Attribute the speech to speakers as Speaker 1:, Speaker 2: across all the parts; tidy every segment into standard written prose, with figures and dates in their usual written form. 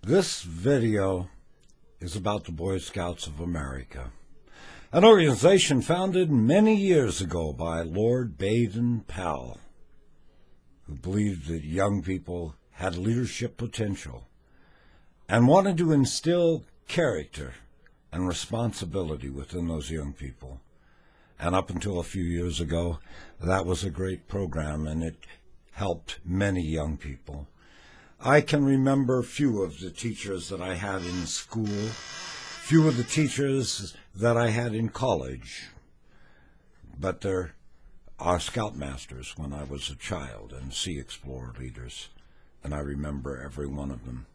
Speaker 1: This video is about the Boy Scouts of America, an organization founded many years ago by Lord Baden-Powell, who believed that young people had leadership potential and wanted to instill character and responsibility within those young people. And up until a few years ago, that was a great program, and it helped many young people. I can remember few of the teachers that I had in school, few of the teachers that I had in college, but they're our scoutmasters when I was a child and Sea Explorer leaders, and I remember every one of them.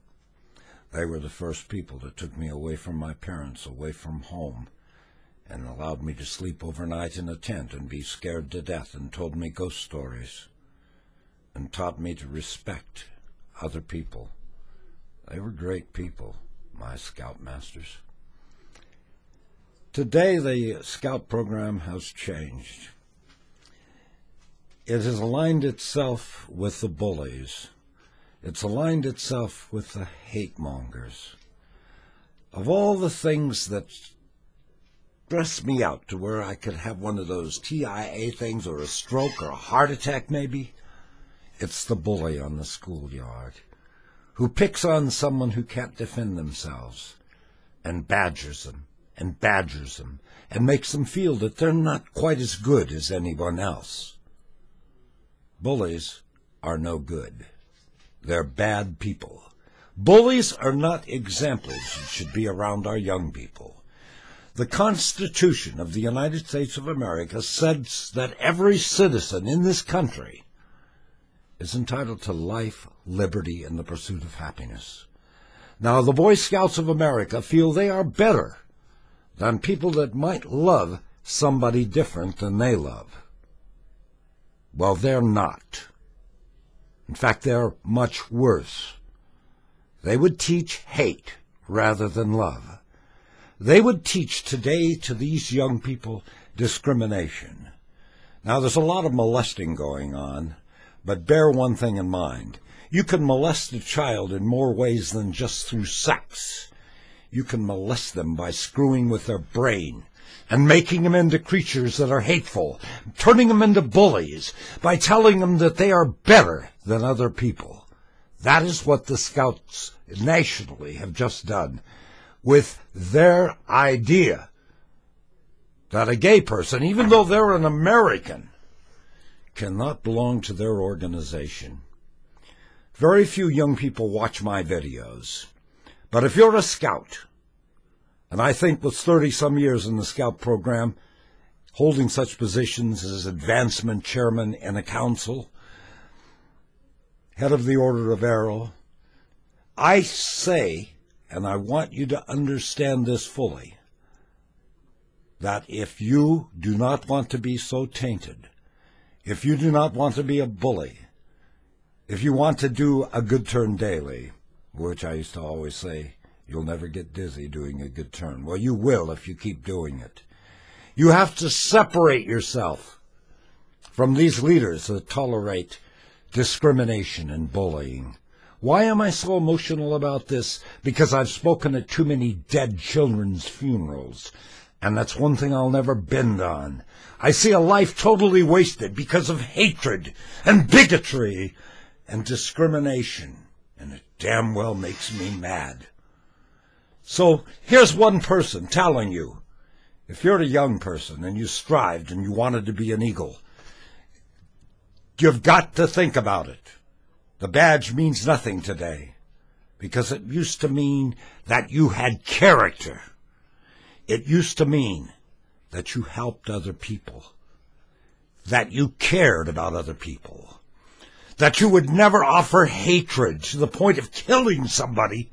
Speaker 1: They were the first people that took me away from my parents, away from home, and allowed me to sleep overnight in a tent and be scared to death, and told me ghost stories, and taught me to respect other people. They were great people, my scoutmasters. Today, the Scout program has changed. It has aligned itself with the bullies. It's aligned itself with the hate mongers. Of all the things that stress me out to where I could have one of those TIA things, or a stroke, or a heart attack maybe, it's the bully on the schoolyard who picks on someone who can't defend themselves and badgers them and makes them feel that they're not quite as good as anyone else. Bullies are no good. They're bad people. Bullies are not examples that should be around our young people. The Constitution of the United States of America says that every citizen in this country is entitled to life, liberty, and the pursuit of happiness. Now, the Boy Scouts of America feel they are better than people that might love somebody different than they love. Well, they're not. In fact, they're much worse. They would teach hate rather than love. They would teach today to these young people discrimination. Now, there's a lot of molesting going on, but bear one thing in mind. You can molest a child in more ways than just through sex. You can molest them by screwing with their brain and making them into creatures that are hateful, turning them into bullies by telling them that they are better than other people. That is what the Scouts nationally have just done with their idea that a gay person, even though they're an American, cannot belong to their organization. Very few young people watch my videos, but if you're a Scout, and I think with 30-some years in the Scout program, holding such positions as advancement chairman in a council, head of the Order of Arrow, I say, and I want you to understand this fully, that if you do not want to be so tainted, if you do not want to be a bully, if you want to do a good turn daily, which I used to always say, you'll never get dizzy doing a good turn. Well, you will if you keep doing it. You have to separate yourself from these leaders that tolerate discrimination and bullying. Why am I so emotional about this? Because I've spoken at too many dead children's funerals, and that's one thing I'll never bend on. I see a life totally wasted because of hatred and bigotry and discrimination, and it damn well makes me mad. So here's one person telling you, if you're a young person and you strived and you wanted to be an eagle, you've got to think about it. The badge means nothing today, because it used to mean that you had character. It used to mean that you helped other people, that you cared about other people, that you would never offer hatred to the point of killing somebody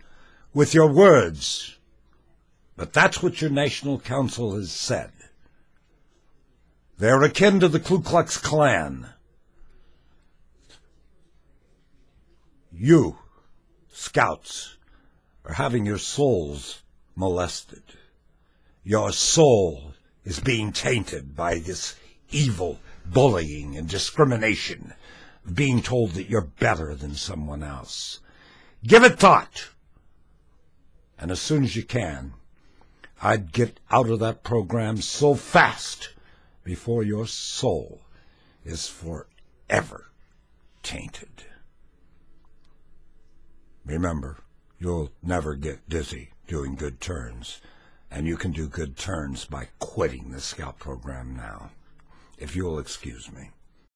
Speaker 1: with your words. But that's what your National Council has said. They're akin to the Ku Klux Klan. You, Scouts, are having your souls molested. Your soul is being tainted by this evil bullying and discrimination, being told that you're better than someone else. Give it thought. and as soon as you can, I'd get out of that program so fast before your soul is forever tainted. Remember, you'll never get dizzy doing good turns, and you can do good turns by quitting the Scout program now, if you'll excuse me.